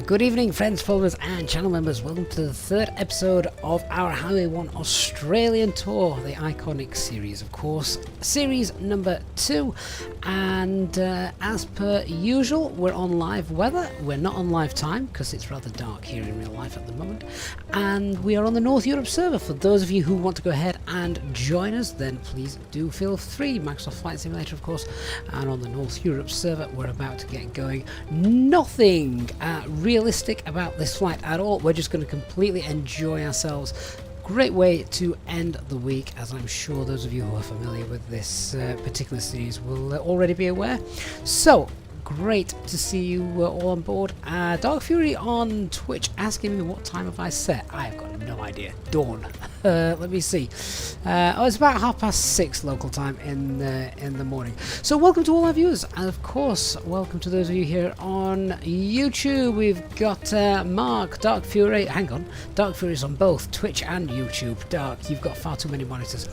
Good evening, friends, followers and channel members. Welcome to the third episode of our Highway 1 Australian tour, the iconic series, of course, series number 2. And as per usual, we're on live weather. We're not on live time because it's rather dark here in real life at the moment. And we are on the North Europe server. For those of you who want to go ahead and join us, then please do feel free. Microsoft Flight Simulator, of course, and on the North Europe server, we're about to get going. Nothing realistic about this flight at all. We're just going to completely enjoy ourselves. Great way to end the week, as I'm sure those of you who are familiar with this particular series will already be aware. So great to see you all on board. Dark Fury on Twitch asking me what time have I set. I have got no idea. Dawn. let me see. It's about 6:30 local time in the morning. So welcome to all our viewers, and of course, welcome to those of you here on YouTube. We've got Mark, Dark Fury. Hang on, Dark Fury is on both Twitch and YouTube. Dark, you've got far too many monitors.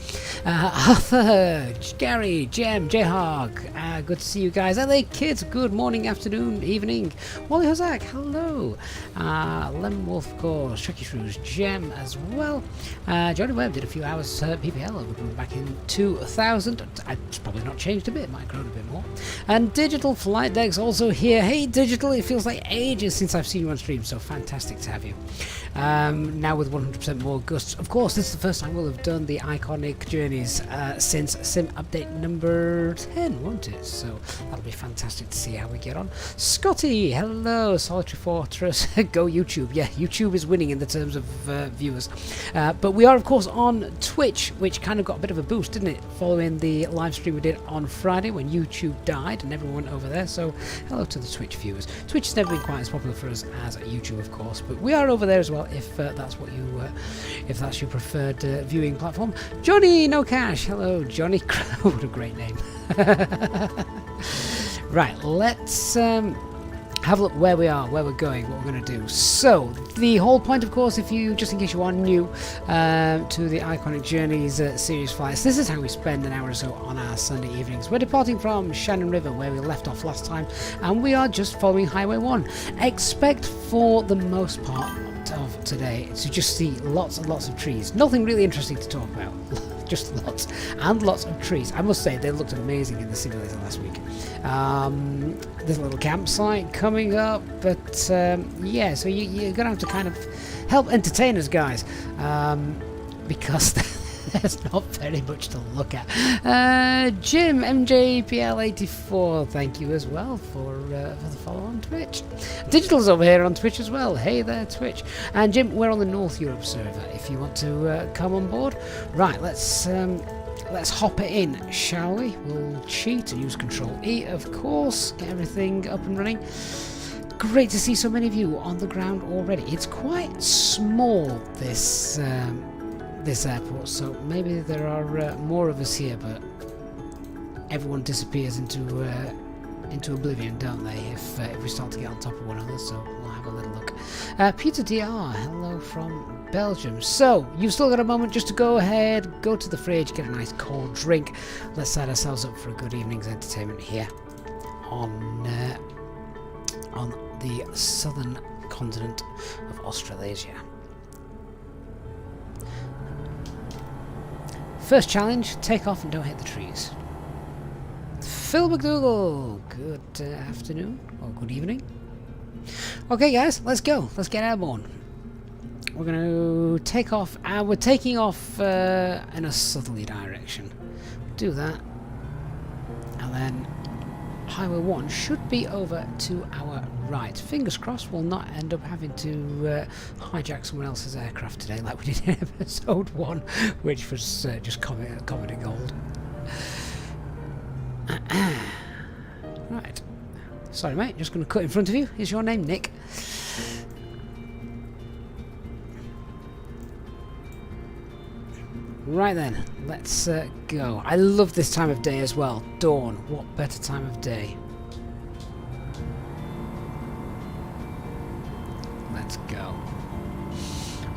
Arthur, Gary, Jem, J-Hog. Good to see you guys. LA Kids, good morning, afternoon, evening. Wally Hozak, hello. Lemon Wolf, of course. Tricky Shrews, Jem as well. Johnny Webb did a few hours PPL over back in 2000. It's probably not changed a bit, might have grown a bit more. And Digital Flight Deck's also here. Hey Digital, it feels like ages since I've seen you on stream, so fantastic to have you. Now with 100% more gusts. Of course, this is the first time we'll have done the iconic journeys since Sim update number 10, won't it? So that'll be fantastic to see how we get on. Scotty, hello. Solitary Fortress, go YouTube. Yeah, YouTube is winning in the terms of viewers. But we are, of course, on Twitch, which kind of got a bit of a boost, didn't it? Following the live stream we did on Friday when YouTube died and everyone went over there. So hello to the Twitch viewers. Twitch has never been quite as popular for us as YouTube, of course, but we are over there as well if that's what you, if that's your preferred viewing platform. Johnny No Cash, hello Johnny. What a great name. Right, let's have a look where we are, where we're going, what we're going to do. So, the whole point, of course, if you, just in case you are new to the Iconic Journeys series flights, this is how we spend an hour or so on our Sunday evenings. We're departing from Shannon River, where we left off last time, and we are just following Highway 1. Expect, for the most part of today, to just see lots and lots of trees. Nothing really interesting to talk about. Just lots and lots of trees. I must say, they looked amazing in the simulator last week. There's a little campsite coming up, but yeah, so you're going to have to kind of help entertain us, guys, because there's not very much to look at. Jim, MJPL84, thank you as well for the follow on Twitch. Digital's over here on Twitch as well. Hey there, Twitch. And Jim, we're on the North Europe server if you want to come on board. Right, let's hop it in, shall we? We'll cheat and use Control E, of course. Get everything up and running. Great to see so many of you on the ground already. It's quite small, this airport, so maybe there are more of us here, but everyone disappears into oblivion, don't they, if we start to get on top of one another, so we'll have a little look. Peter DR, hello from Belgium. So, you've still got a moment just to go ahead, go to the fridge, get a nice cold drink. Let's set ourselves up for a good evening's entertainment here on the southern continent of Australasia. First challenge, take off and don't hit the trees. Phil McDougall, good afternoon, or good evening. Okay guys, let's go. Let's get airborne. We're going to take off, and we're taking off in a southerly direction. Do that, and then Highway 1 should be over to our right. Fingers crossed we'll not end up having to hijack someone else's aircraft today like we did in episode 1, which was just comedy gold. Right. Sorry mate, just going to cut in front of you. Is your name Nick? Right then, let's go. I love this time of day as well. Dawn, what better time of day? Let's go.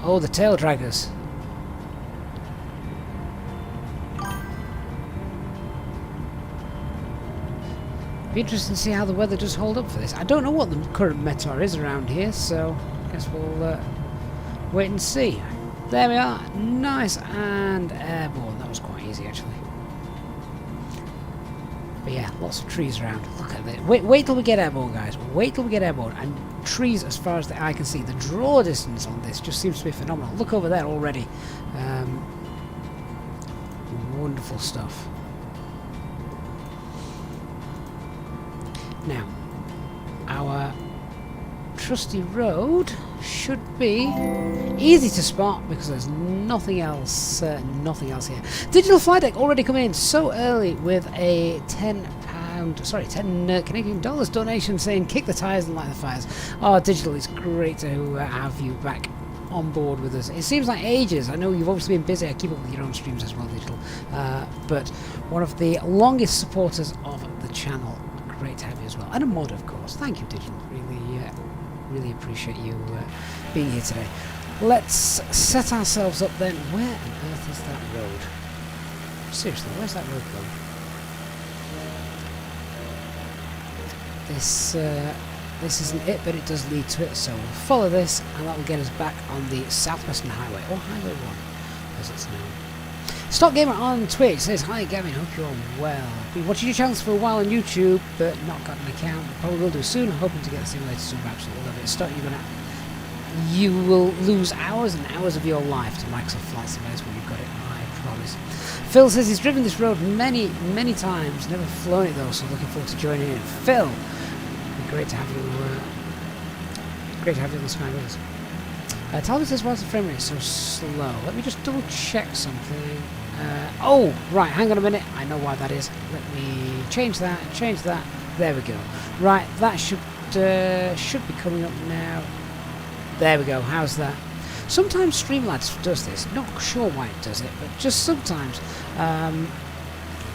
Oh, the tail draggers. Be interesting to see how the weather does hold up for this. I don't know what the current meteor is around here, so I guess we'll wait and see. There we are, nice and airborne. That was quite easy actually. But yeah, lots of trees around. Look at it. Wait till we get airborne, guys. Wait till we get airborne. And trees as far as the eye can see. The draw distance on this just seems to be phenomenal. Look over there already. Wonderful stuff. Now, our trusty road should be easy to spot because there's nothing else here. Digital Flight Deck already come in so early with a £10 Canadian dollars donation saying kick the tires and light the fires. Oh, Digital, it's great to have you back on board with us. It seems like ages. I know you've obviously been busy. I keep up with your own streams as well, Digital. But one of the longest supporters of the channel. Great to have you as well. And a mod, of course. Thank you, Digital. Really appreciate you being here today. Let's set ourselves up then. Where on earth is that road? Seriously, where's that road going? This isn't it, but it does lead to it, so we'll follow this, and that will get us back on the Southwestern Highway, or Highway 1, as it's known. Stock Gamer on Twitch says, "Hi Gavin, hope you're well. Been watching your channels for a while on YouTube, but not got an account. Probably will do soon. Hoping to get the simulator soon. Absolutely love it. Stock, you will lose hours and hours of your life to Microsoft Flight Simulator when you've got it. I promise." Phil says he's driven this road many times, never flown it though, so looking forward to joining in. Phil, great to have you. Great to have you on the Sky with us. Talbot says, "Why is the frame rate so slow?" Let me just double check something. Oh, right, hang on a minute. I know why that is. Let me change that. There we go. Right, that should be coming up now. There we go. How's that? Sometimes Streamlabs does this. Not sure why it does it, but just sometimes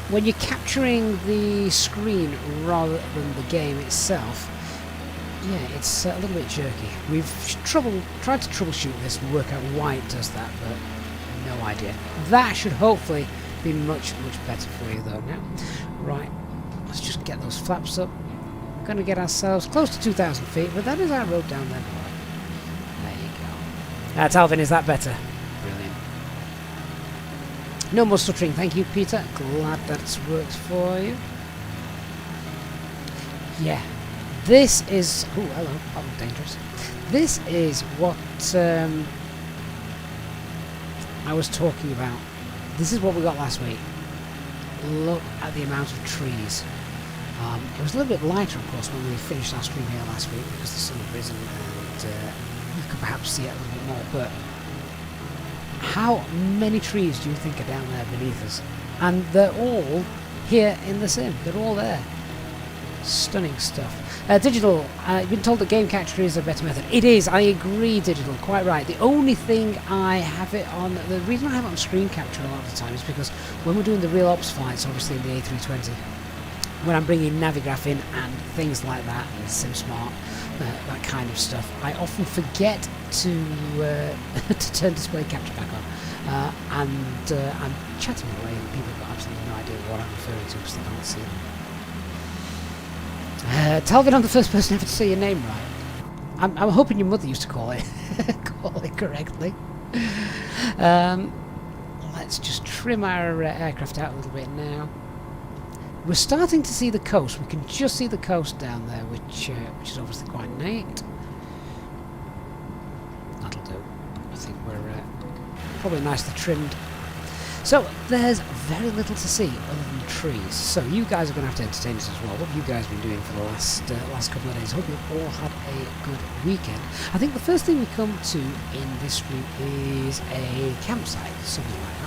when you're capturing the screen rather than the game itself, yeah, it's a little bit jerky. We've tried to troubleshoot this and work out why it does that, but no idea. That should hopefully be much better for you though now. Right, let's just get those flaps up. We're going to get ourselves close to 2,000 feet, but that is our road down there. There you go. That's Alvin, is that better? Brilliant. No more stuttering, thank you, Peter. Glad that's worked for you. Yeah, this is... Oh, hello, that was dangerous. This is what I was talking about. This is what we got last week. Look at the amount of trees. It was a little bit lighter, of course, when we finished our stream here last week because the sun had risen and you could perhaps see it a little bit more. But how many trees do you think are down there beneath us? And they're all here in the sim. They're all there. Stunning stuff. Digital, you've been told that game capture is a better method. It is, I agree, Digital, quite right. The only thing I have it on, the reason I have it on screen capture a lot of the time is because when we're doing the real ops flights, obviously in the A320, when I'm bringing Navigraph in and things like that, and SimSmart, that kind of stuff, I often forget to to turn display capture back on. And I'm chatting away and people have got absolutely no idea what I'm referring to because they can't see them. Talvin, I'm the first person ever to say your name right. I'm hoping your mother used to call it correctly. Let's just trim our aircraft out a little bit now. We're starting to see the coast. We can just see the coast down there, which is obviously quite neat. That'll do. I think we're probably nicely trimmed. So there's very little to see other than trees. So you guys are going to have to entertain us as well. What have you guys been doing for the last couple of days? Hope you've all had a good weekend. I think the first thing we come to in this stream is a campsite, something like that.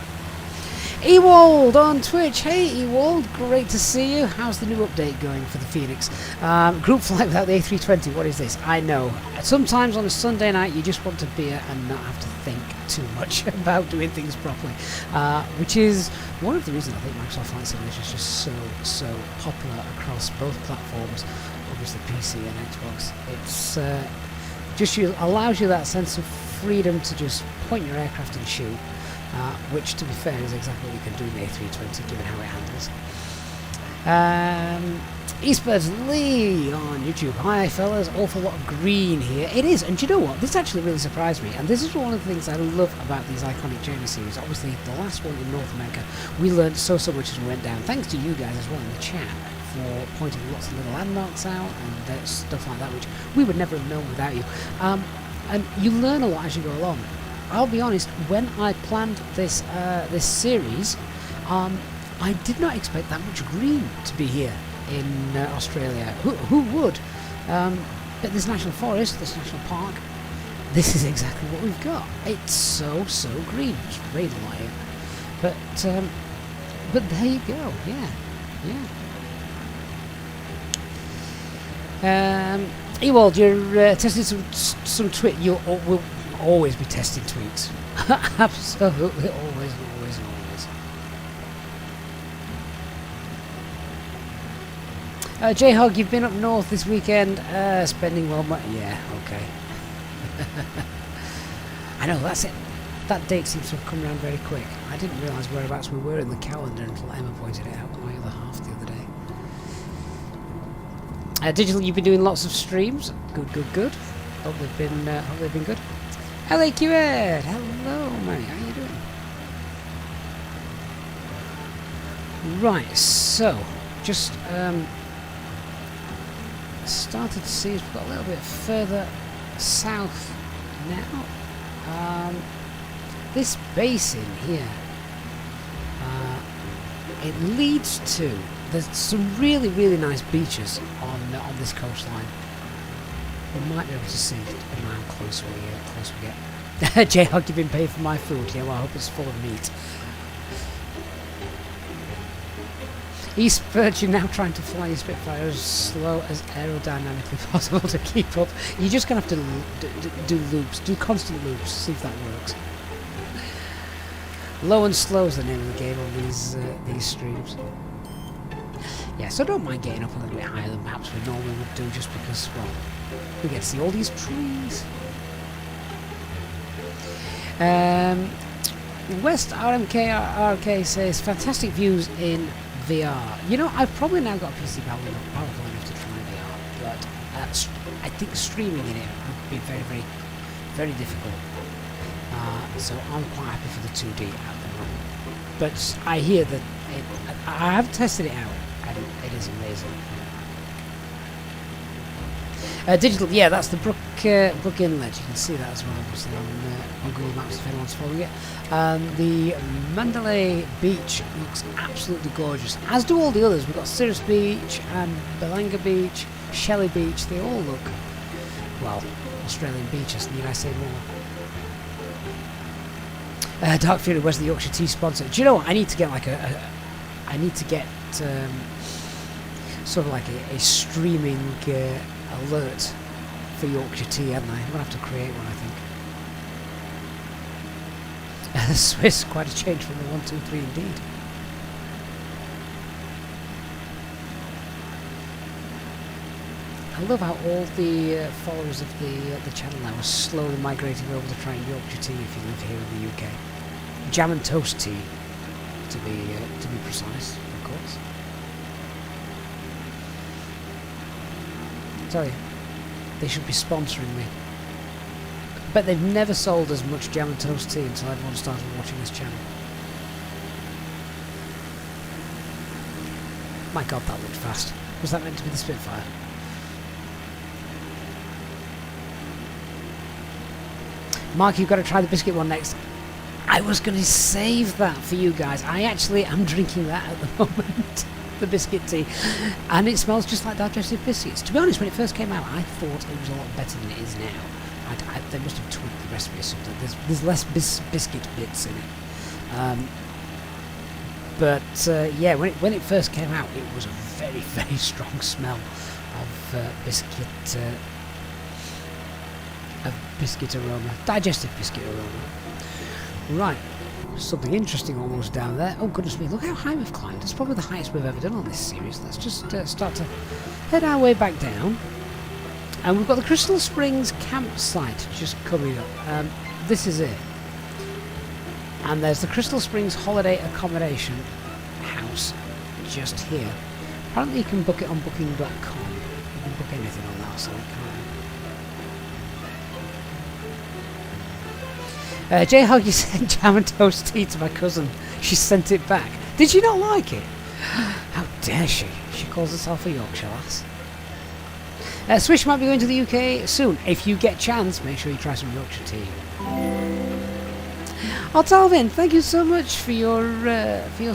Ewald on Twitch. Hey Ewald, great to see you. How's the new update going for the Phoenix? Group flight without the A320, what is this? I know. Sometimes on a Sunday night you just want a beer and not have to think too much about doing things properly. Which is one of the reasons I think Microsoft Flight Simulator is just so popular across both platforms, obviously PC and Xbox. It's just allows you that sense of freedom to just point your aircraft and shoot. Which, to be fair, is exactly what you can do in the A320, given how it handles. Eastbirds Lee on YouTube. Hi, fellas. Awful lot of green here. It is, and do you know what? This actually really surprised me, and this is one of the things I love about these iconic journey series. Obviously, the last one in North America, we learned so much as we went down. Thanks to you guys as well in the chat for pointing lots of little landmarks out and stuff like that, which we would never have known without you. And you learn a lot as you go along. I'll be honest, when I planned this this series, I did not expect that much green to be here in Australia. Who would? But this national forest, this national park, this is exactly what we've got. It's so green. It's really light. But there you go. Yeah. Ewald, you're testing some twit. You'll always be testing tweets. Absolutely, always and always and always. J-Hog, you've been up north this weekend, spending well money. Yeah, okay. I know, that's it. That date seems to have come around very quick. I didn't realise whereabouts we were in the calendar until Emma pointed it out with my other half the other day. Digital, you've been doing lots of streams. Good. Hope they've been good. LAQ Ed, hello mate, how you doing? Right, so just started to see we've got a little bit further south now. This basin here, it leads to, there's some really nice beaches on this coastline. We might be able to see depending on how close we get. J-Hog, you've been paid for my food. Yeah, well, I hope it's full of meat. East Birch, you're now trying to fly your Spitfire as slow as aerodynamically possible to keep up. You're just going to have to do loops, do constant loops, see if that works. Low and slow is the name of the game on these streams. Yeah, so I don't mind getting up a little bit higher than perhaps we normally would do, just because, well, we get to see all these trees. West RMK says, fantastic views in VR. You know, I've probably now got a PC powerful enough to try VR, but I think streaming in it would be very difficult. So I'm quite happy for the 2D at the moment. But I hear that I have tested it out, and it is amazing. Digital, yeah, that's the Brook Inlet. You can see that as well, obviously, on Google Maps if anyone's following it. The Mandalay Beach looks absolutely gorgeous, as do all the others. We've got Cirrus Beach and Belanga Beach, Shelley Beach. They all look, well, Australian beaches, need I say more? Dark Fury, where's the Yorkshire Tea sponsor? Do you know what? I need to get like sort of like a streaming alert for Yorkshire Tea, haven't I? I'm gonna have to create one, I think. Swiss, quite a change from the 1, 2, 3 indeed. I love how all the followers of the channel now are slowly migrating over to trying Yorkshire Tea if you live here in the UK. Jam and toast tea, to be precise, of course. I tell you, they should be sponsoring me. But they've never sold as much jam and toast tea until everyone started watching this channel. My God, that looked fast. Was that meant to be the Spitfire? Mark, you've got to try the biscuit one next. I was going to save that for you guys. I actually am drinking that at the moment. The biscuit tea. And it smells just like digestive biscuits. To be honest, when it first came out, I thought it was a lot better than it is now. They must have tweaked the recipe or something. There's less biscuit bits in it. Yeah, when it first came out, it was a very strong smell of biscuit aroma, digestive biscuit aroma. Right, something interesting almost down there. Oh goodness me, look how high we've climbed. It's probably the highest we've ever done on this series. Let's just start to head our way back down. And we've got the Crystal Springs campsite just coming up. This is it. And there's the Crystal Springs Holiday Accommodation House just here. Apparently you can book it on booking.com. You can book anything on that site, can't you? J-Hog, you sent jam and toast tea to my cousin. She sent it back. Did she not like it? How dare she? She calls herself a Yorkshire lass. Swish might be going to the UK soon. If you get a chance, make sure you try some Yorkshire tea. Oh, Talvin, thank you so much for your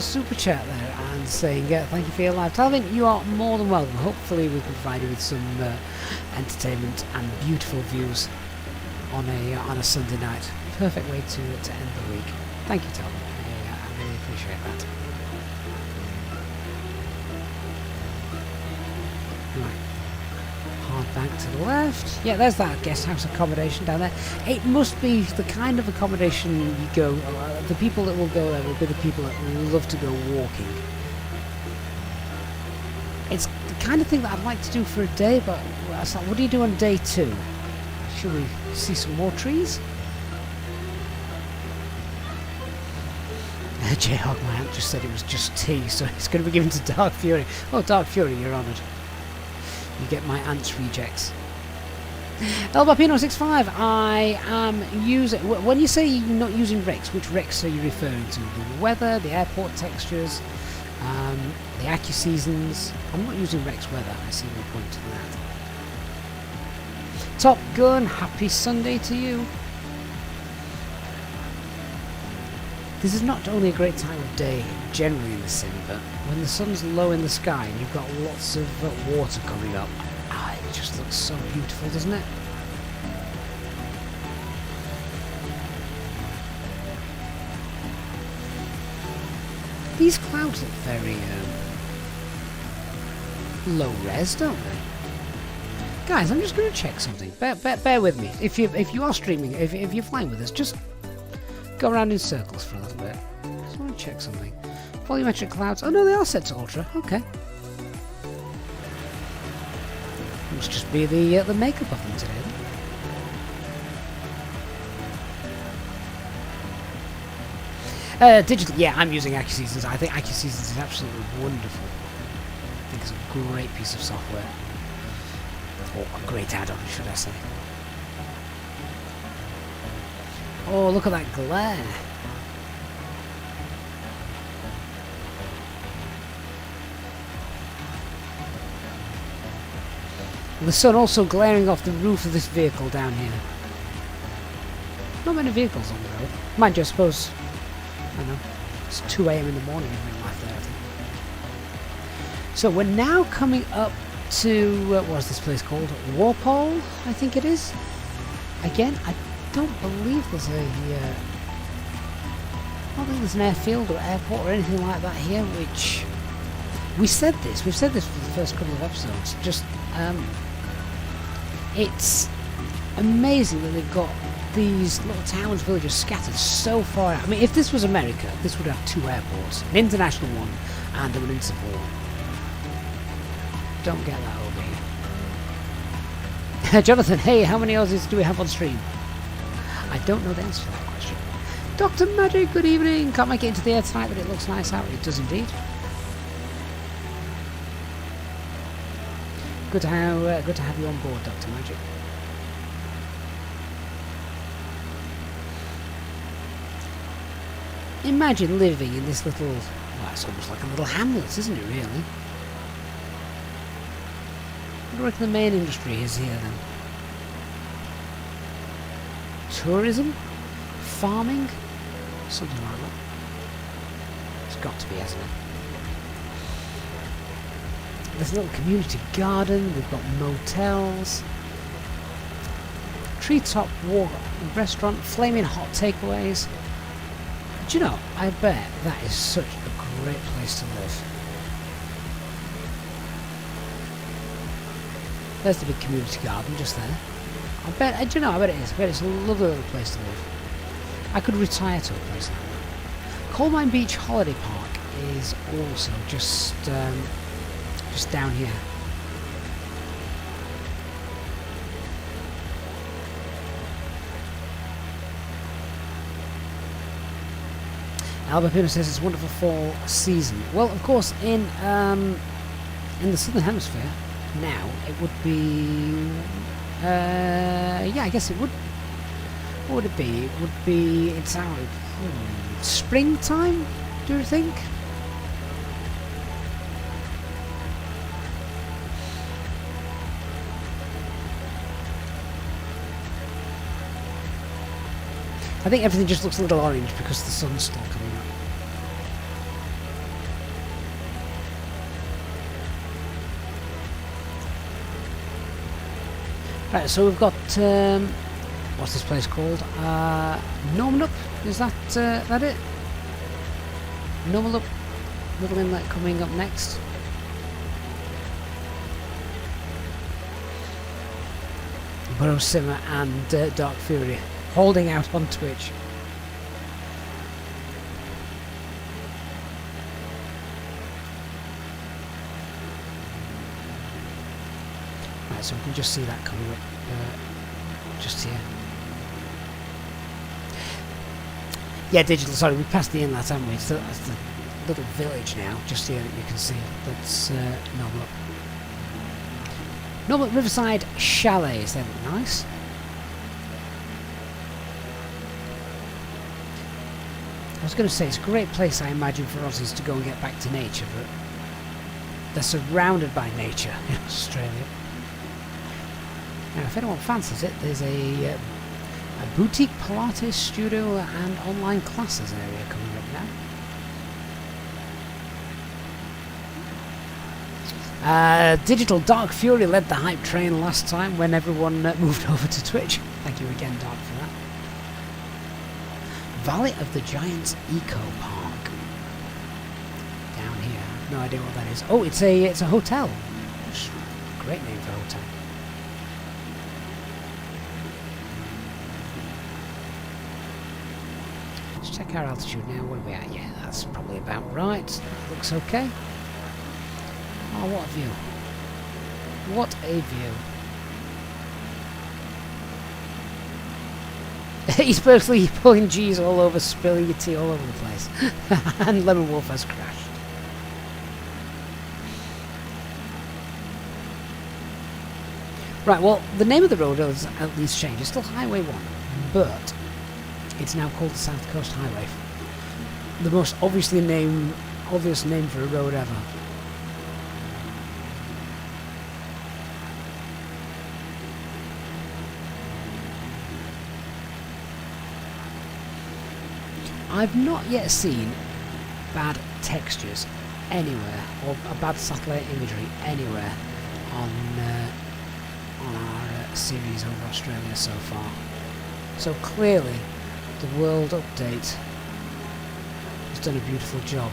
super chat there and saying thank you for your live. Talvin, you are more than welcome. Hopefully we can provide you with some entertainment and beautiful views on a Sunday night. Perfect way to end the week. Thank you, Talvin. I really appreciate that. Right. Back to the left. Yeah, there's that guest house accommodation down there. It must be the kind of accommodation you go... the people that will go there will be the people that love to go walking. It's the kind of thing that I'd like to do for a day, but I was like, what do you do on day 2? Should we see some more trees? Jayhawk, my aunt just said it was just tea, so it's going to be given to Dark Fury. Oh, Dark Fury, you're honoured. You get my aunt's rejects. Elbapino65, I am using... When you say you're not using Rex, which Rex are you referring to? The weather, the airport textures, the AccuSeasons. I'm not using Rex weather, I see no point to that. Top Gun, happy Sunday to you. This is not only a great time of day generally in the sim, but when the sun's low in the sky and you've got lots of water coming up, it just looks so beautiful, doesn't it? These clouds look very low res, don't they? Guys, I'm just going to check something. Bear with me. If you are streaming, if you're flying with us, just go around in circles for a little bit. Just want to check something. Volumetric clouds. Oh no, they are set to ultra. Okay. Must just be the makeup of them today. Digital. Yeah, I'm using AccuSeasons. I think AccuSeasons is absolutely wonderful. I think it's a great piece of software. Or a great add-on, should I say. Oh, look at that glare. And the sun also glaring off the roof of this vehicle down here. Not many vehicles on the road. Mind you, I suppose, I don't know, it's 2 AM in the morning in real life there, I think. So we're now coming up to, what's this place called? Walpole, I think it is. Again, I don't believe there's a, I don't think there's an airfield or airport or anything like that here, which, we've said this for the first couple of episodes, just, it's amazing that they've got these little towns, villages scattered so far out. I mean, if this was America, this would have 2 airports, an international one and a municipal one. Don't get that over here. Jonathan, hey, how many Aussies do we have on stream? I don't know the answer to that question. Dr. Magic, good evening. Can't make it into the air tonight, but it looks nice out. It does indeed. Good to have you on board, Dr. Magic. Imagine living in this little, well, it's almost like a little hamlet, isn't it, really? What do you reckon the main industry is here, then? Tourism? Farming? Something like that. It's got to be, hasn't it? There's a little community garden, we've got motels, treetop walk, restaurant, flaming hot takeaways. Do you know, I bet that is such a great place to live. There's the big community garden just there. I bet it is. I bet it's a lovely little place to live. I could retire to a place like that. Coal Mine Beach Holiday Park is also just down here. Albert Pino says it's a wonderful fall season. Well, of course, in the southern hemisphere now it would be. Yeah, I guess it would. What would it be? It would be. It's out. Springtime. Do you think? I think everything just looks a little orange because the sun's still coming up. Right, so we've got what's this place called? Normanup? Is that it? Normanup, little inlet coming up next. Burrow Simmer and Dark Fury holding out on Twitch. Right, so we can just see that coming up just here. Yeah, digital, sorry, we passed the inlet, haven't we? So that's the little village now, just here that you can see. That's Noblett. Noblett Riverside Chalets, they look nice. I was going to say, it's a great place, I imagine, for Aussies to go and get back to nature, but they're surrounded by nature in Australia. Now, if anyone fancies it, there's a boutique Pilates studio and online classes area coming up now. Digital Dark Fury led the hype train last time when everyone moved over to Twitch. Thank you again, Dark, for that. Valley of the Giants Eco Park. Down here. No idea what that is. Oh, it's a hotel. Great name for a hotel. Let's check our altitude now. What are we at? Yeah, that's probably about right. Looks okay. Oh, what a view. What a view. He's personally pulling G's all over, spilling your tea all over the place. And Lemon Wolf has crashed. Right, well, the name of the road has at least changed. It's still Highway 1, but it's now called the South Coast Highway. The most obvious name for a road ever. I've not yet seen bad textures anywhere, or a bad satellite imagery anywhere on our series over Australia so far. So clearly, the World Update has done a beautiful job.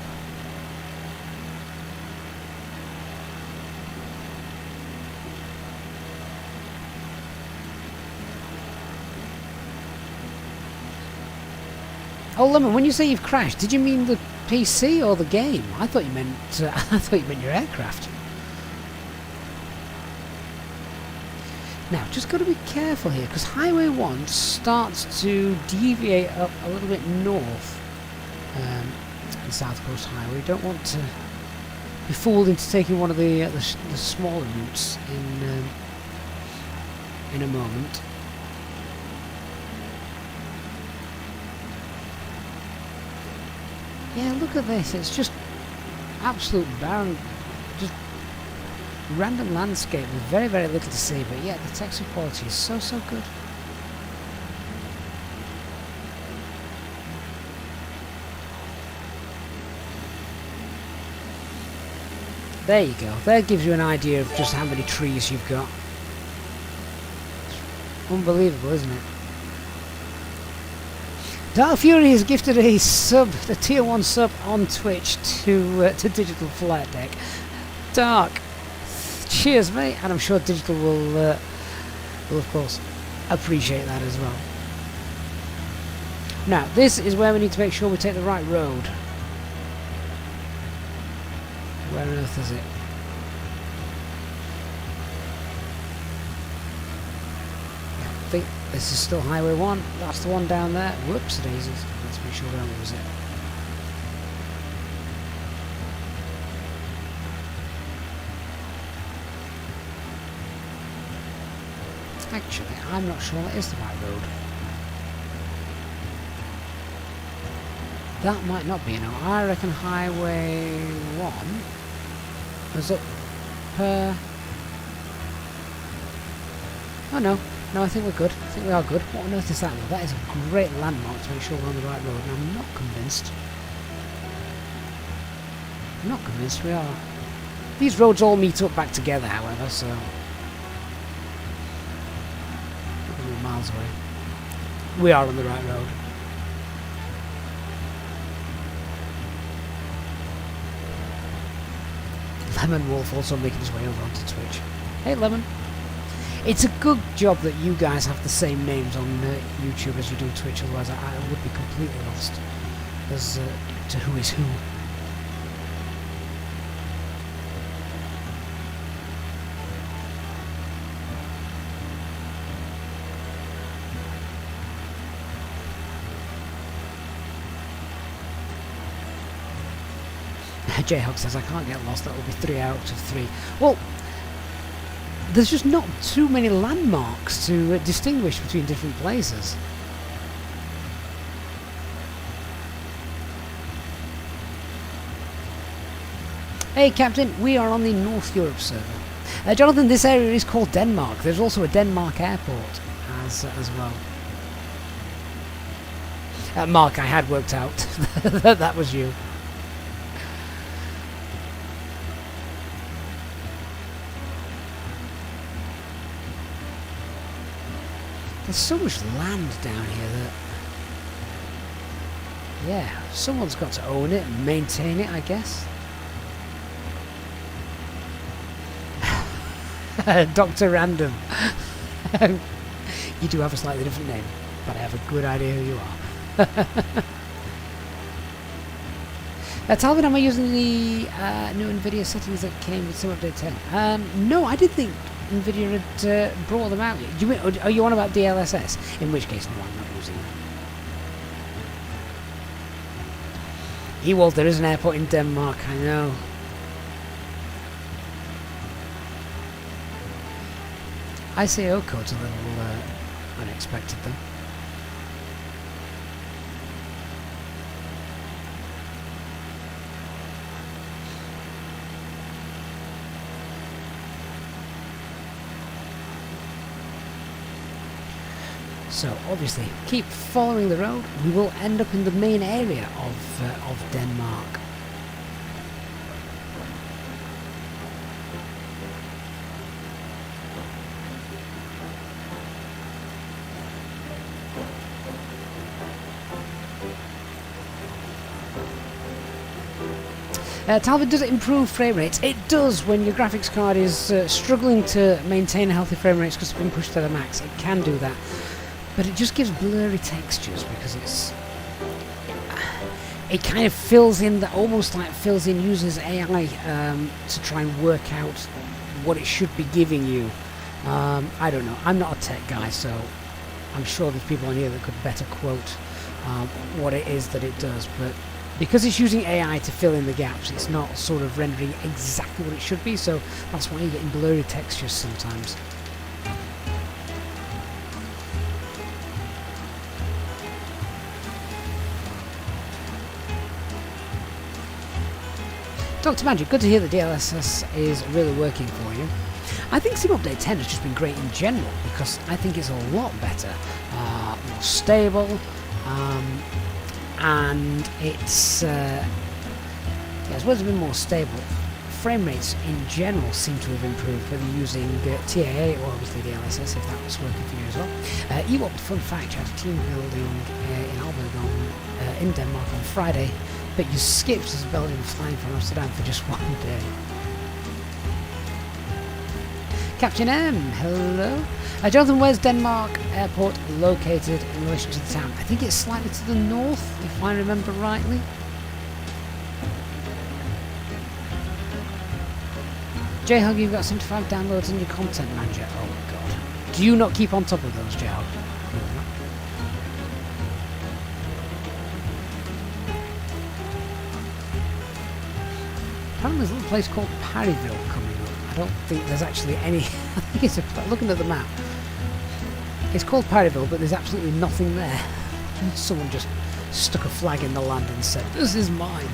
Oh, Lemon, when you say you've crashed, did you mean the PC or the game? I thought you meant your aircraft. Now, just got to be careful here, because Highway 1 starts to deviate up a little bit north in South Coast Highway. Don't want to be fooled into taking one of the smaller routes in a moment. Yeah, look at this. It's just absolute barren, just random landscape with very, very little to see. But yeah, the texture quality is so, so good. There you go. That gives you an idea of just how many trees you've got. Unbelievable, isn't it? Dark Fury has gifted a tier 1 sub on Twitch to Digital Flight Deck. Dark, cheers, mate, and I'm sure Digital will of course appreciate that as well. Now, this is where we need to make sure we take the right road. Where on earth is it? I think this is still Highway 1. That's the one down there. Whoops, daisies. Let's make sure we don't lose it. Actually, I'm not sure that is the right road. That might not be, no. I reckon Highway 1 was up per... Oh no. No, I think we're good. I think we are good. What on earth is that? That is a great landmark to make sure we're on the right road. And I'm not convinced. I'm not convinced we are. These roads all meet up back together, however, so... We're miles away. We are on the right road. Lemon Wolf also making his way over onto Twitch. Hey, Lemon. It's a good job that you guys have the same names on YouTube as you do Twitch, otherwise I would be completely lost as to who is who. Jayhawk says, I can't get lost, that will be 3 out of 3. Well, there's just not too many landmarks to distinguish between different places. Hey Captain, we are on the North Europe server. Jonathan, this area is called Denmark. There's also a Denmark airport as well. Mark, I had worked out that was you. There's so much land down here that, yeah, someone's got to own it and maintain it, I guess. Dr. Random. You do have a slightly different name, but I have a good idea who you are. Talvin, am I using the new NVIDIA settings that came with some update 10? No, I did think NVIDIA had brought them out. Are you on about DLSS? In which case, no, I'm not using that. Ewald, there is an airport in Denmark, I know. ICO code's a little unexpected though. So obviously, keep following the road. We will end up in the main area of Denmark. Talbot, does it improve frame rates? It does when your graphics card is struggling to maintain healthy frame rates because it's been pushed to the max. It can do that. But it just gives blurry textures because it kind of fills in, almost like fills in users' AI to try and work out what it should be giving you. I don't know. I'm not a tech guy, so I'm sure there's people on here that could better quote what it is that it does. But because it's using AI to fill in the gaps, it's not sort of rendering exactly what it should be. So that's why you're getting blurry textures sometimes. Dr. Magic, good to hear that DLSS is really working for you. I think Sim Update 10 has just been great in general because I think it's a lot better, more stable, and it's as well as being more stable. Frame rates in general seem to have improved, whether you're using TAA or obviously DLSS, if that was working for you as well. Ewok, fun fact, you had a team building in Albany in Denmark on Friday, but you skipped as Belgium flying from Amsterdam for just one day. Captain M, hello. Jonathan, where's Denmark Airport located in relation to the town? I think it's slightly to the north, if I remember rightly. J-Hug, you've got 75 downloads in your content manager. Oh my god. Do you not keep on top of those, J-Hug? Apparently there's a little place called Parryville coming up. I don't think there's actually any... I think it's looking at the map. It's called Parryville, but there's absolutely nothing there. Someone just stuck a flag in the land and said, "This is mine."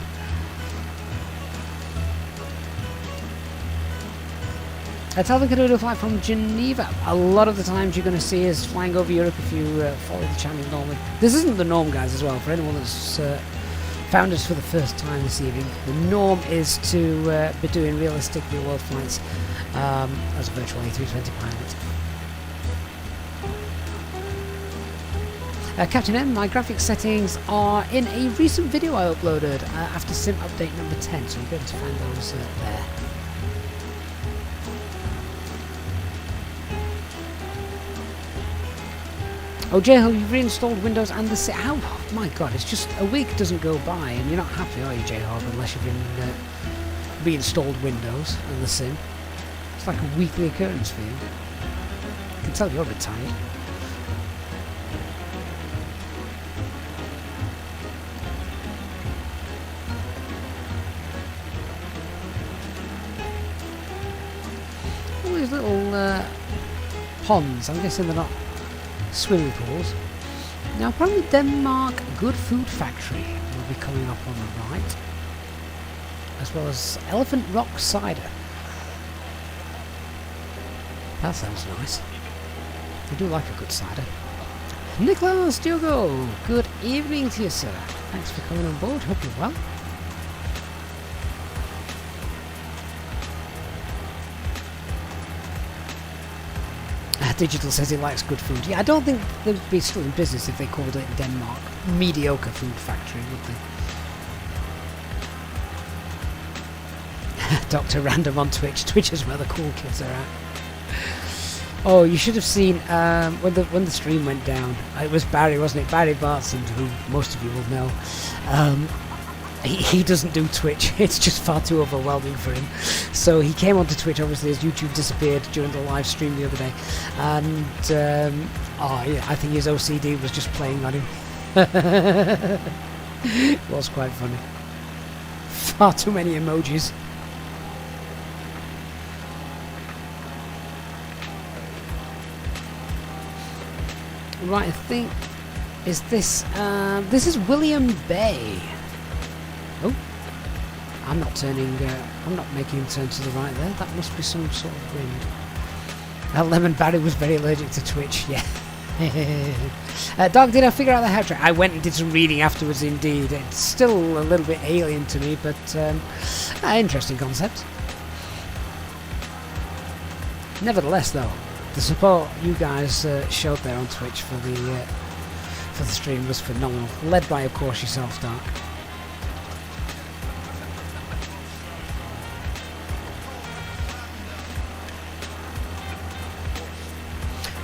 Talvin can do a flight from Geneva. A lot of the times you're going to see us flying over Europe if you follow the channel normally. This isn't the norm, guys, as well. For anyone that's found us for the first time this evening, the norm is to be doing realistic real-world flights as a virtual A320 pilot. Captain M, my graphics settings are in a recent video I uploaded after Sim Update number 10, so you'll be able to find those there. Oh, J-Ho, you've reinstalled Windows and the sim. How? Oh, my God, it's just a week doesn't go by and you're not happy, are you, J-Ho, unless you've reinstalled Windows and the sim. It's like a weekly occurrence for you. I can tell you're a bit tired. All these little ponds, I'm guessing they're not swimming pools. Now apparently Denmark Good Food Factory will be coming up on the right, as well as Elephant Rock Cider. That sounds nice. I do like a good cider. Niklas Diogo, good evening to you, sir. Thanks for coming on board, hope you're well. Digital says he likes good food. Yeah, I don't think they'd be still in business if they called it Denmark Mediocre Food Factory, would they? Dr. Random on Twitch. Twitch is where the cool kids are at. Oh, you should have seen when the stream went down. It was Barry, wasn't it? Barry Bartson, who most of you will know. He doesn't do Twitch. It's just far too overwhelming for him. So he came onto Twitch, obviously, as YouTube disappeared during the live stream the other day. And, oh yeah, I think his OCD was just playing on him. It was quite funny. Far too many emojis. Right, I think... Is this... this is William Bay. Oh, I'm not turning, I'm not making him turn to the right there. That must be some sort of wind. Lemon Barry was very allergic to Twitch, yeah. Dog, did I figure out the hat trick? I went and did some reading afterwards, indeed. It's still a little bit alien to me, but interesting concept. Nevertheless, though, the support you guys showed there on Twitch for the stream was phenomenal. Led by, of course, yourself, Dark.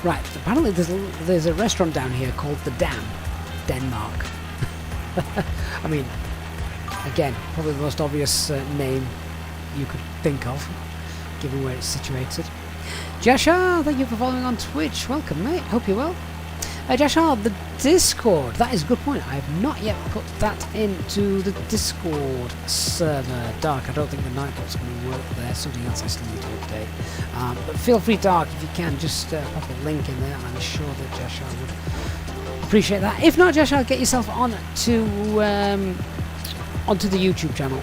Right, apparently there's a restaurant down here called The Dam, Denmark. I mean, again, probably the most obvious name you could think of, given where it's situated. Jashar, thank you for following on Twitch. Welcome, mate. Hope you're well. Jashar, the Discord. That is a good point. I have not yet put that into the Discord server. Dark, I don't think the Nightbot's going to work there. Something else I still need to update. But feel free, Dark, if you can, just pop a link in there. I'm sure that Jashar would appreciate that. If not, Jashar, get yourself on to onto the YouTube channel,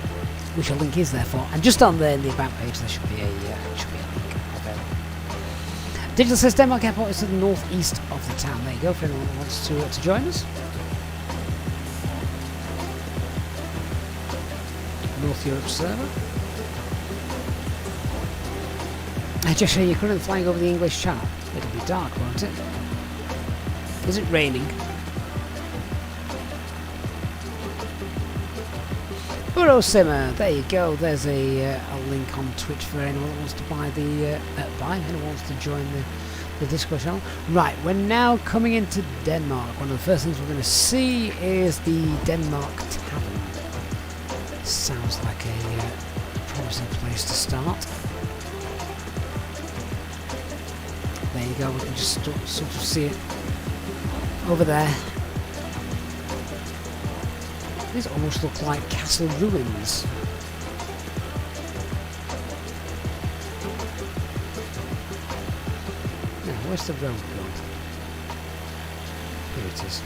which a link is there for. And just on there in the About page, there should be a link. Digital says Denmark Airport is to the northeast of the town. There you go, for anyone that wants to join us. North Europe server. Just you're currently flying over the English Channel. It'll be dark, won't it? Is it raining? Burrow Simmer, there you go. There's a link on Twitch for anyone that wants to buy anyone wants to join the Discord channel. Right, we're now coming into Denmark. One of the first things we're going to see is the Denmark Tavern. Sounds like a promising place to start. There you go. We can just sort of see it over there. These almost look like castle ruins. Now, where's the road going? Here it is.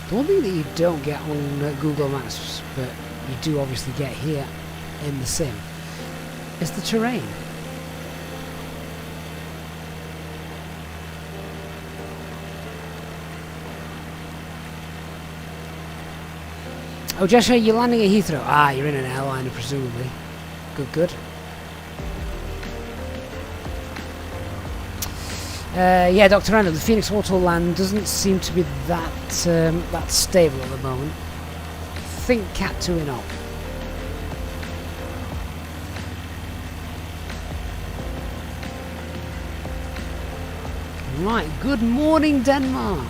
The one thing that you don't get on Google Maps, but you do obviously get here in the sim, is the terrain. Oh, Joshua, you're landing at Heathrow. Ah, you're in an airliner, presumably. Good, good. Yeah, Dr. Randall, the Phoenix Autoland doesn't seem to be that that stable at the moment. Think Cat 2 in op. Right, good morning, Denmark.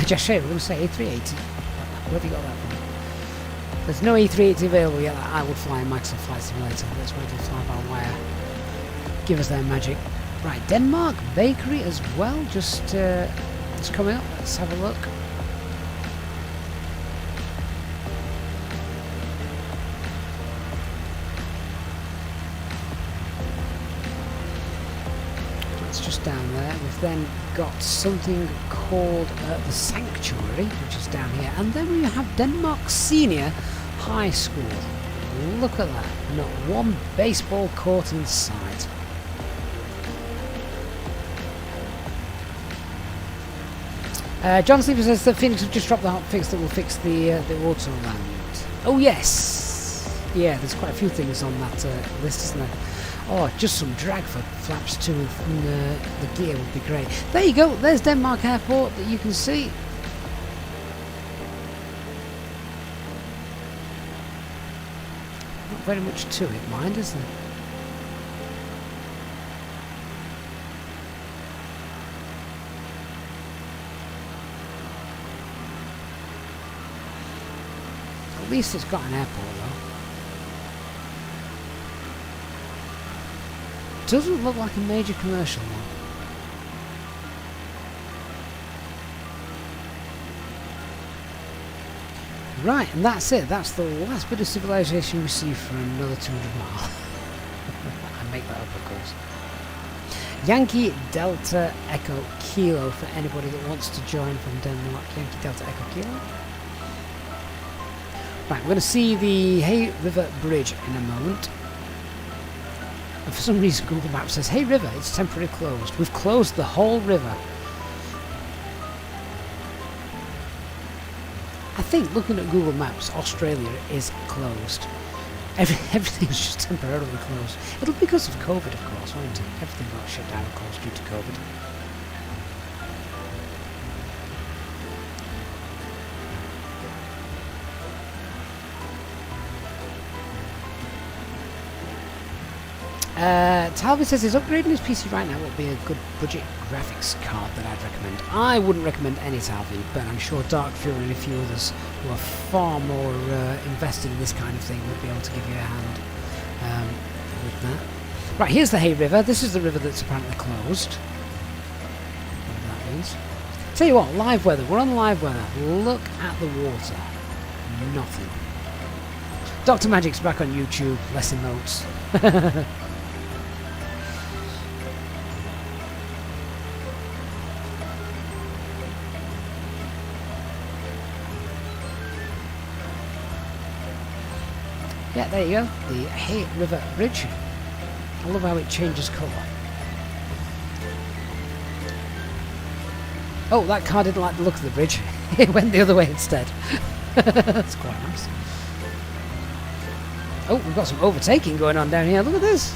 Just say, we're going to say A380. Where have you got that from? There's no A380 available yet. I would fly in Microsoft Flight Simulator. Let's wait till fly-by-wire give us their magic. Right, Denmark Bakery as well. Just it's coming up. Let's have a look. Just down there. We've then got something called the Sanctuary, which is down here, and then we have Denmark Senior High School. Look at that, not one baseball court in sight. John Sleeper says that Phoenix have just dropped the hotfix that will fix the auto land. Oh yes, yeah, there's quite a few things on that list, isn't there? Oh, just some drag for flaps too, and the gear would be great. There you go, there's Denmark Airport that you can see. Not very much to it, mind, is there? At least it's got an airport though. Doesn't look like a major commercial one. Right, and that's it. That's the last bit of civilization we see for another 200 miles. I make that up, of course. Yankee Delta Echo Kilo for anybody that wants to join from Denmark. Yankee Delta Echo Kilo. Right, we're going to see the Hay River Bridge in a moment. And for some reason Google Maps says, "Hey river, it's temporarily closed." We've closed the whole river. I think, looking at Google Maps, Australia is closed. Everything's just temporarily closed. It'll be because of COVID, of course, won't it? Everything got shut down, of course, due to COVID. Talbot says his upgrading his PC right now would be a good budget graphics card that I'd recommend. I wouldn't recommend any Talbot, but I'm sure Dark Fury and a few others who are far more invested in this kind of thing would be able to give you a hand with that. Right, here's the Hay River. This is the river that's apparently closed. Whatever that means. Tell you what, live weather. We're on live weather. Look at the water. Nothing. Dr. Magic's back on YouTube. Lesson notes. Yeah, there you go, the Hay River Bridge. I love how it changes colour. Oh, that car didn't like the look of the bridge. It went the other way instead. That's quite nice. Oh, we've got some overtaking going on down here. Look at this.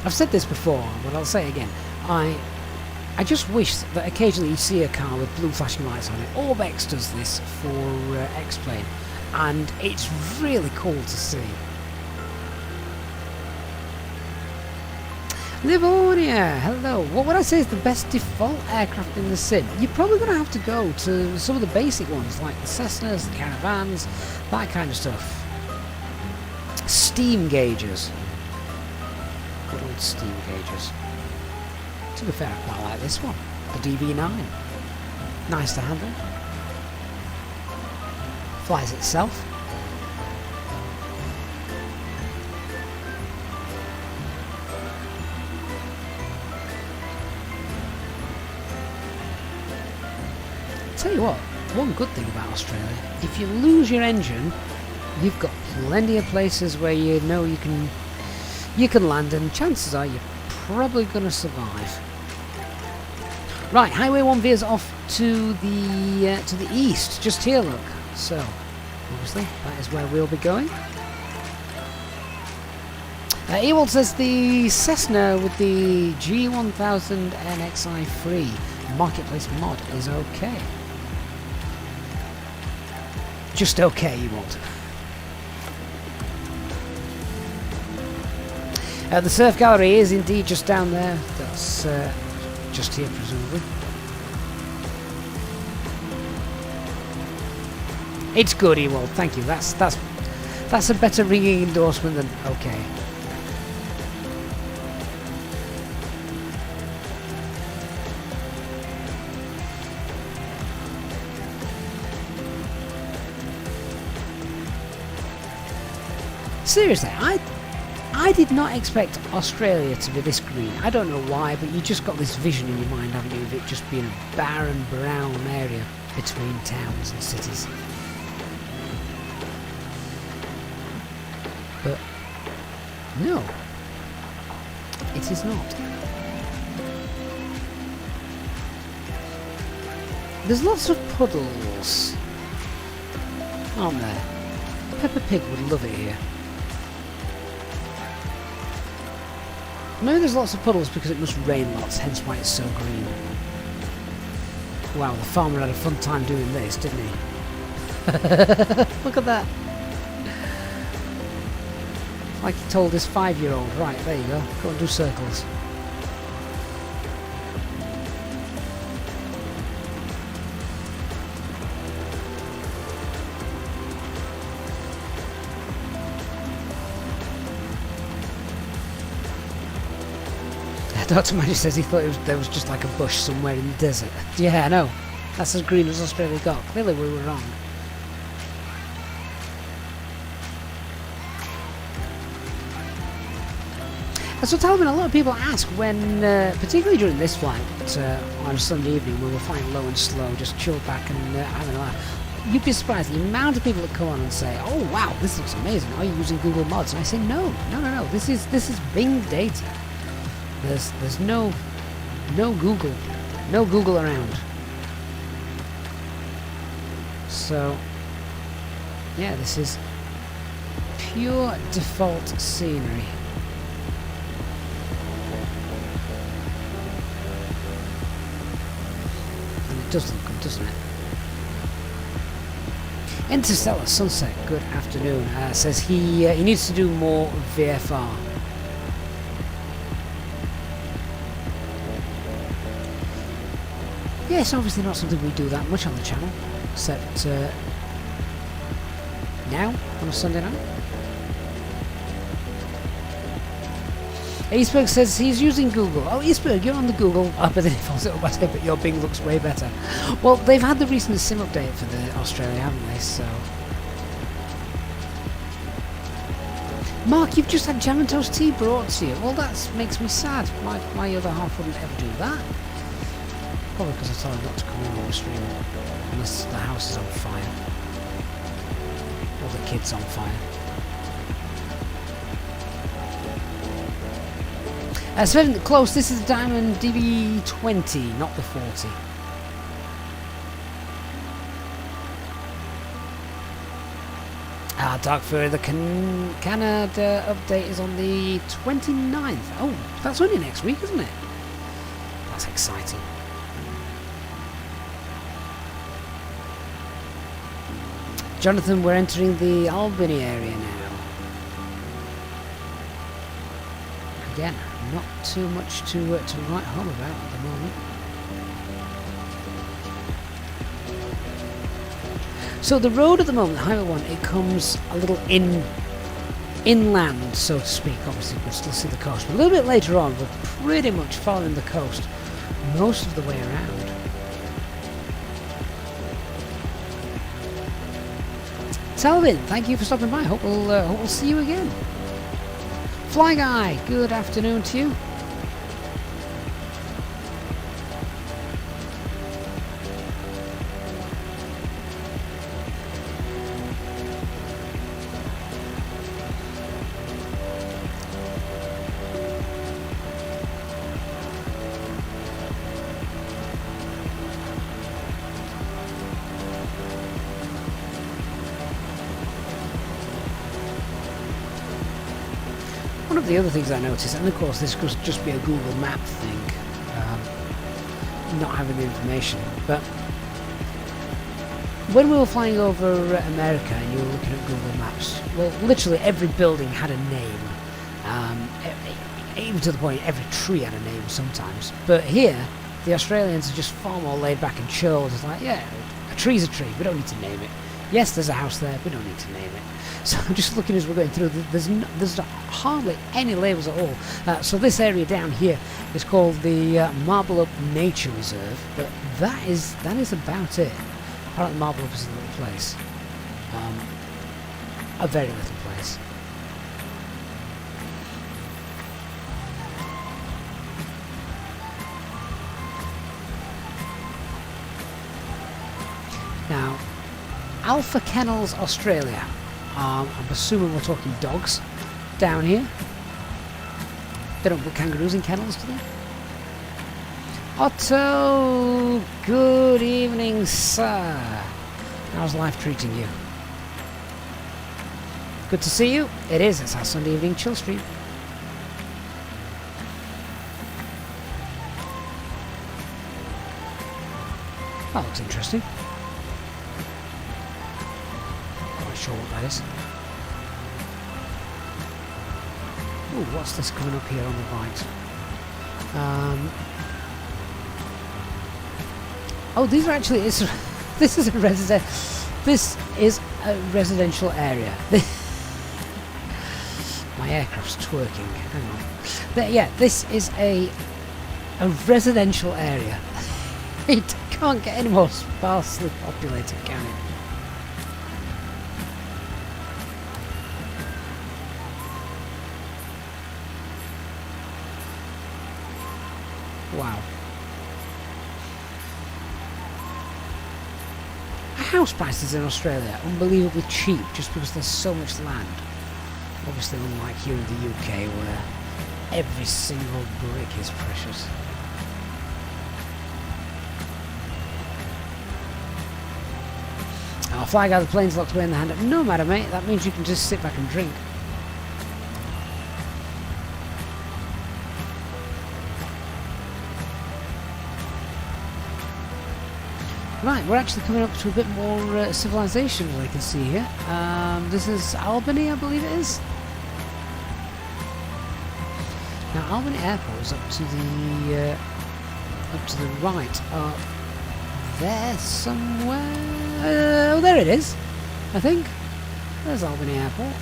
I've said this before, but I'll say it again. I just wish that occasionally you see a car with blue flashing lights on it. Orbex does this for X-Plane, and it's really cool to see. Livonia, hello. What would I say is the best default aircraft in the sim? You're probably going to have to go to some of the basic ones, like the Cessnas, the Caravans, that kind of stuff. Steam gauges. Good old steam gauges. To be fair, I quite like this one, the DB9. Nice to handle. Flies itself. Tell you what, one good thing about Australia, if you lose your engine, you've got plenty of places where you know you can land, and chances are you're probably going to survive. Right, Highway 1 veers off to the east, just here, look. So, obviously, that is where we'll be going. Ewald says the Cessna with the G1000 NXI free marketplace mod is okay. Just okay, Ewald. The surf gallery is indeed just down there. That's just here, presumably. It's good, Ewald. Thank you. That's a better ringing endorsement than okay. Seriously, I did not expect Australia to be this green. I don't know why, but you just got this vision in your mind, haven't you, of it just being a barren brown area between towns and cities. But no, it is not. There's lots of puddles, aren't there? Peppa Pig would love it here. Maybe there's lots of puddles because it must rain lots, hence why it's so green. Wow, the farmer had a fun time doing this, didn't he? Look at that. Like he told his 5-year-old, right, there you go and do circles. Dr. Magic says he thought there was just like a bush somewhere in the desert. Yeah, I know. That's as green as Australia got. Clearly we were wrong. That's what Alvin, a lot of people ask when, particularly during this flight on a Sunday evening when we're flying low and slow, just chilled back and having a laugh. You'd be surprised the amount of people that come on and say, "Oh wow, this looks amazing. Are you using Google Mods?" And I say, "No. This is Bing data. There's no Google around." So yeah, this is pure default scenery. And it does look good, doesn't it? Interstellar Sunset, good afternoon. Says he needs to do more VFR. Yeah, it's obviously not something we do that much on the channel, except now, on a Sunday night. Eastberg says he's using Google. Oh, Eastberg, you're on the Google. Oh, but then it falls over my head, but your Bing looks way better. Well, they've had the recent SIM update for the Australia, haven't they? So, Mark, you've just had jam and toast tea brought to you. Well, that makes me sad. My other half wouldn't ever do that. Probably because I told him not to come in on the stream unless the house is on fire or the kid's on fire. Sven, close. This is the Diamond DB20, not the 40. Dark Fury, the Canada update is on the 29th. Oh, that's only next week, isn't it? That's exciting. Jonathan, we're entering the Albany area now. Again, not too much to write home about at the moment. So the road at the moment, Highway 1, it comes a little inland, so to speak. Obviously, you can still see the coast. But a little bit later on, we're pretty much following the coast most of the way around. Talvin, thank you for stopping by. Hope we'll see you again. Fly Guy, good afternoon to you. One of the other things I noticed, and of course this could just be a Google map thing, not having the information, but when we were flying over America and you were looking at Google Maps, well, literally every building had a name. even to the point every tree had a name sometimes. But here, the Australians are just far more laid back and chilled. It's like, yeah, a tree's a tree, we don't need to name it. Yes, there's a house there, we don't need to name it. So I'm just looking as we're going through, there's hardly any labels at all. So this area down here is called the Marble Up Nature Reserve, but that is about it. Apparently Marble Up is a little place. A very little place. Now, Alpha Kennels Australia. I'm assuming we're talking dogs down here. They don't put kangaroos in kennels, do they? Otto, good evening, sir. How's life treating you? Good to see you. It is. It's our Sunday evening chill stream. That looks interesting. Not sure what that is. Ooh, what's this coming up here on the right? Oh, these are actually. This is a residential area. My aircraft's twerking. Hang on. Yeah, this is a residential area. It can't get any more sparsely populated, can it? Wow. House prices in Australia are unbelievably cheap just because there's so much land. Obviously unlike here in the UK where every single brick is precious. Our flag out of the plane's locked away in the hand. No matter, mate, that means you can just sit back and drink. Right, we're actually coming up to a bit more civilization, as I can see here. This is Albany, I believe it is. Now, Albany Airport is up to the right. There somewhere. Oh, there it is. I think there's Albany Airport.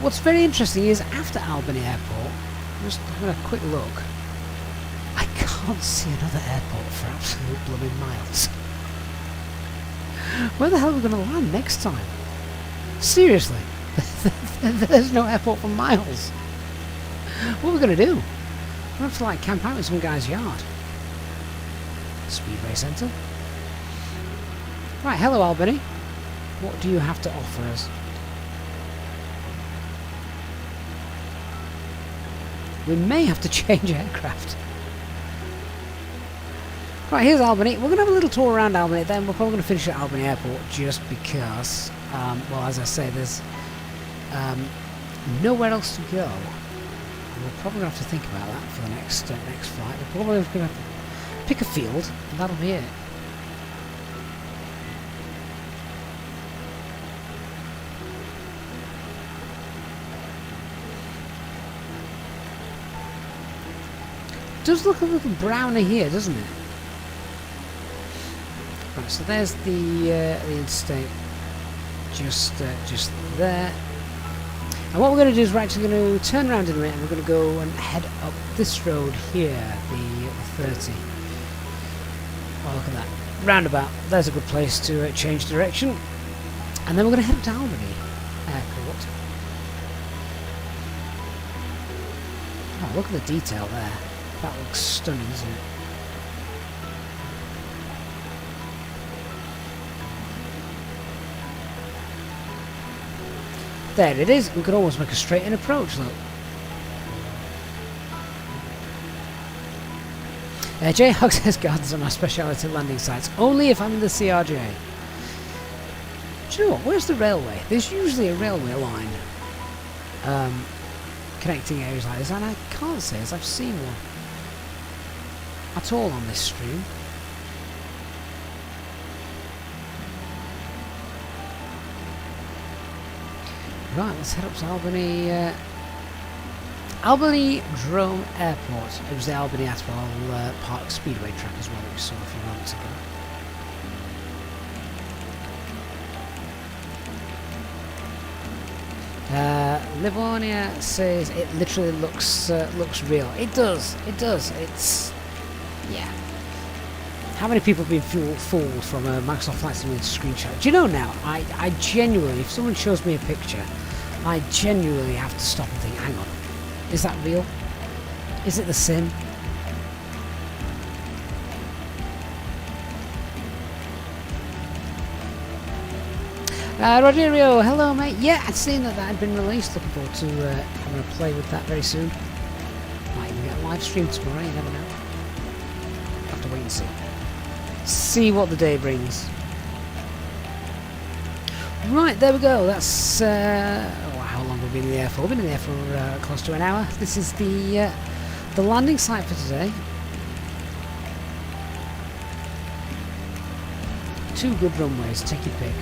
What's very interesting is after Albany Airport, just having a quick look, I can't see another airport for absolute blooming miles. Where the hell are we going to land next time? Seriously, there's no airport for miles. What are we going to do? We'll have to like camp out in some guy's yard. Speedway Centre. Right, hello Albany. What do you have to offer us? We may have to change aircraft. Right, here's Albany. We're going to have a little tour around Albany, then we're probably going to finish at Albany Airport just because, well, as I say, there's nowhere else to go. And we're probably going to have to think about that for the next flight. We're probably going to have to pick a field, and that'll be it. It does look a little browner here, doesn't it? Right, so there's the interstate, just there. And what we're going to do is we're actually going to turn around in a minute, and we're going to go and head up this road here, the 30. Oh, look at that roundabout. There's a good place to change direction, and then we're going to head up to Albany Airport. Oh, look at the detail there. That looks stunning, doesn't it? There it is. We could almost make a straight-in approach, look. Jayhawk says gardens are my speciality landing sites. Only if I'm in the CRJ. Do you know what? Where's the railway? There's usually a railway line connecting areas like this, and I can't say as I've seen one at all on this stream. Right, let's head up to Albany. Albany Drome Airport. It was the Albany Atwell Park Speedway track as well that we saw a few moments ago. Livonia says it literally looks real. It does. It does. It's yeah. How many people have been fooled from a Microsoft Flight Simulator screenshot? Do you know now? I genuinely, if someone shows me a picture, I genuinely have to stop and think, hang on, is that real? Is it the sim? Rogerio, hello mate. Yeah, I'd seen that had been released. Looking forward to having a play with that very soon. Might even get a live stream tomorrow, you never know. Have to wait and see. See what the day brings. Right, there we go. That's how long have we been in the air for? We've been in the air for close to an hour. This is the landing site for today. 2 good runways, take your pick.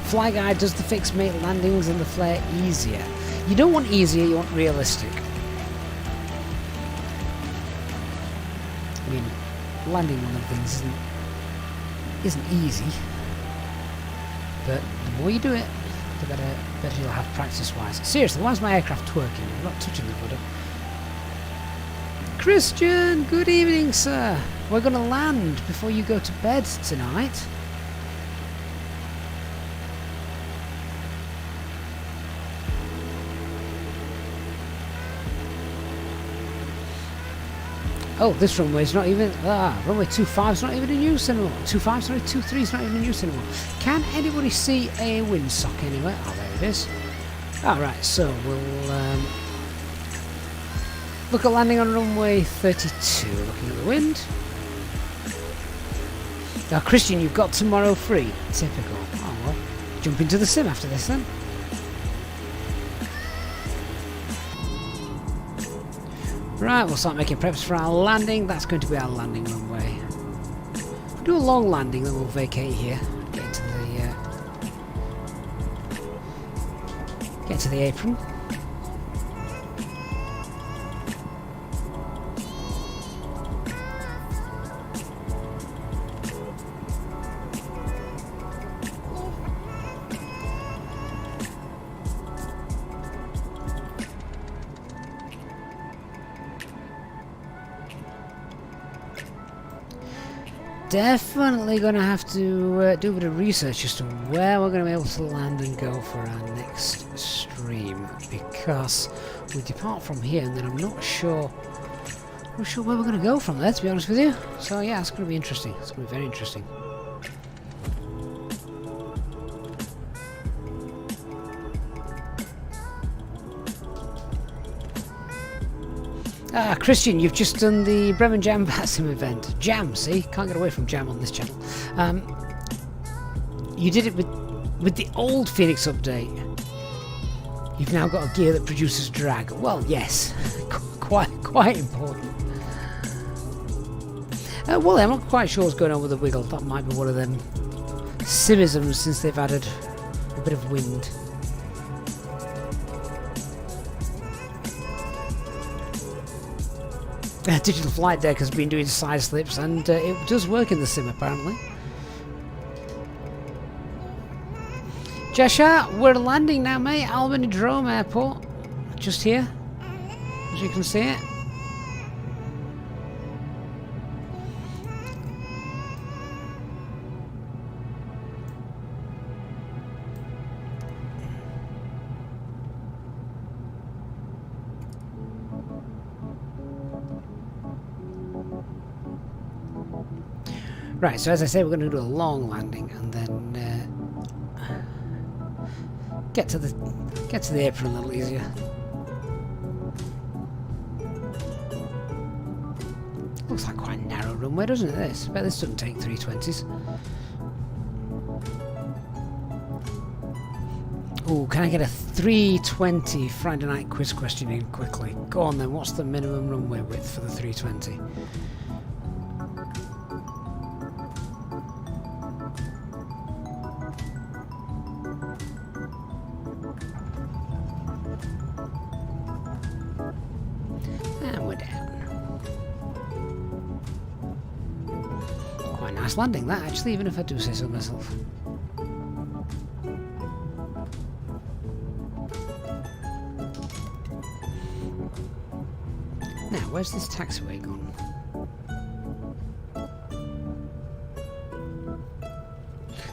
Fly Guide does the fix make landings and the flare easier. You don't want easier, you want realistic. I mean, landing one of things isn't easy, but the more you do it, the better you'll have practice-wise. Seriously, why is my aircraft twerking? I'm not touching the rudder. Christian, good evening, sir. We're going to land before you go to bed tonight. Oh, this runway's not even... runway 25's not even in use anymore. 25, sorry, 23's not even in use anymore. Can anybody see a windsock anywhere? Oh, there it is. Alright, so we'll look at landing on runway 32, looking at the wind. Now, Christian, you've got tomorrow free. Typical. Oh, well, jump into the sim after this then. Right, we'll start making preps for our landing. That's going to be our landing runway. If we do a long landing, then we'll vacate here. Get to the apron. Definitely going to have to do a bit of research as to where we're going to be able to land and go for our next stream, because we depart from here and then I'm not sure where we're going to go from there, to be honest with you. So yeah, it's going to be interesting. It's going to be very interesting. Christian, you've just done the Bremen Jam Basim event. Jam, see? Can't get away from Jam on this channel. You did it with the old Phoenix update. You've now got a gear that produces drag. Well, yes. quite important. Well, I'm not quite sure what's going on with the wiggle. That might be one of them simisms since they've added a bit of wind. Digital Flight Deck has been doing side slips, and it does work in the sim apparently. Jasha, we're landing now, mate. Albany Drome Airport, just here, as you can see it. Right, so as I say, we're going to do a long landing and then get to the apron a little easier. Looks like quite a narrow runway, doesn't it? This, I bet this doesn't take 320s. Oh, can I get a 320 Friday night quiz question in quickly? Go on then, what's the minimum runway width for the 320? And we're down. Quite a nice landing that actually, even if I do say so myself. Now, where's this taxiway gone?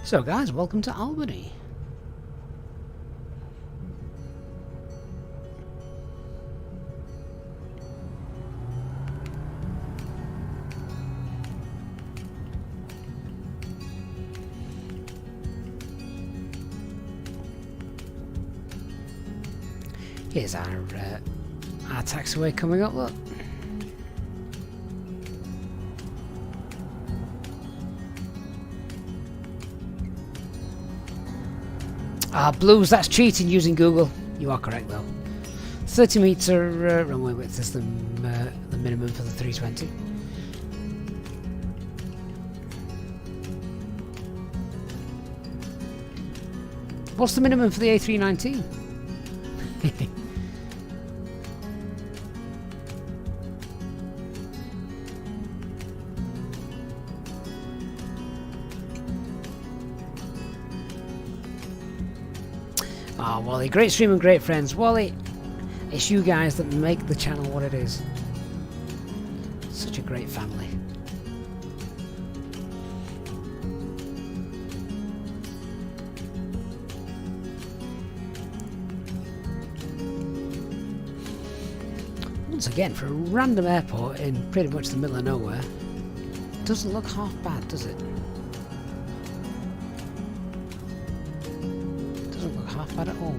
So guys, welcome to Albany. Here's our taxiway coming up, look. Ah, Blues, that's cheating using Google. You are correct though. 30 metre runway width is the minimum for the 320. What's the minimum for the A319? Ah, Wally, great stream and great friends. Wally, it's you guys that make the channel what it is. Such a great family. Once again, for a random airport in pretty much the middle of nowhere, doesn't look half bad, does it? Half bad at all.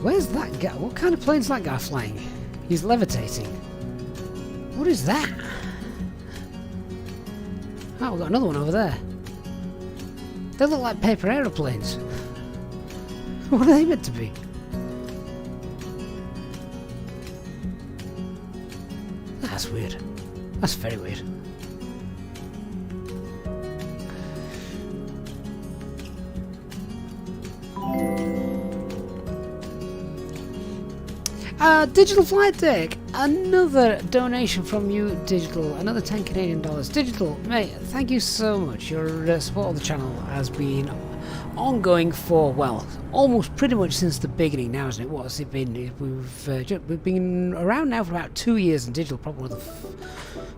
Where's that guy? What kind of plane's that guy flying? He's levitating. What is that? Oh, we've got another one over there. They look like paper aeroplanes. What are they meant to be? That's weird. That's very weird. Digital Flight Deck, another donation from you, Digital, another 10 Canadian dollars. Digital, mate, thank you so much. Your support of the channel has been ongoing for, well, almost pretty much since the beginning now, isn't it? What's it been? We've been around now for about 2 years, and Digital probably one of the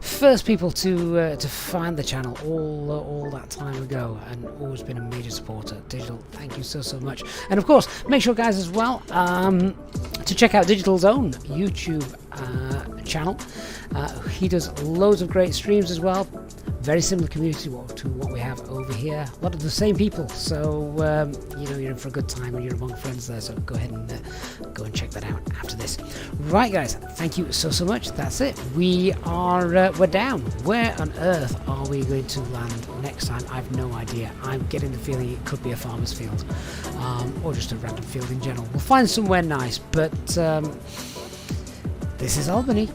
first people to find the channel all that time ago, and always been a major supporter. Digital, thank you so much. And of course, make sure guys as well to check out Digital's own YouTube channel. He does loads of great streams as well. Very similar community to what we have over here. A lot of the same people, so you know, you're in for a good time and you're among friends there. So go ahead and go and check that out after this. Right, guys, thank you so much. That's it. We're down. Where on earth are we going to land next time? I've no idea. I'm getting the feeling it could be a farmer's field, or just a random field in general. We'll find somewhere nice, but this is Albany.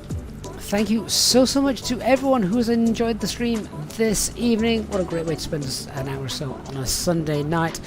Thank you so much to everyone who has enjoyed the stream this evening. What a great way to spend an hour or so on a Sunday night.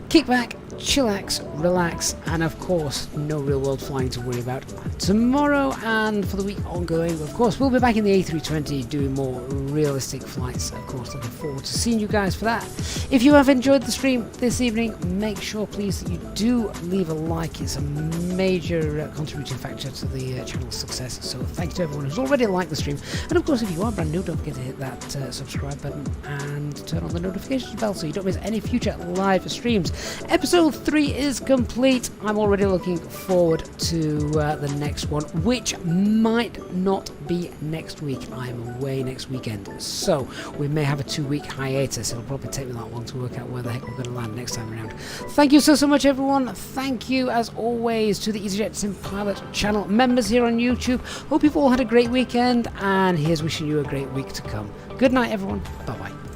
Kick back, chillax, relax, and of course, no real world flying to worry about tomorrow and for the week ongoing. Of course, we'll be back in the A320 doing more realistic flights. Of course, looking forward to seeing you guys for that. If you have enjoyed the stream this evening, make sure please that you do leave a like. It's a major contributing factor to the channel's success. So thank you to everyone who's already liked the stream. And of course, if you are brand new, don't forget to hit that subscribe button and turn on the notifications bell so you don't miss any future live streams. Episode Episode 3 is complete. I'm already looking forward to the next one, which might not be next week. I'm away next weekend, so we may have a 2-week hiatus. It'll probably take me that long to work out where the heck we're going to land next time around. Thank you so much, everyone. Thank you, as always, to the EasyJet Sim Pilot channel members here on YouTube. Hope you've all had a great weekend, and here's wishing you a great week to come. Good night, everyone. Bye-bye.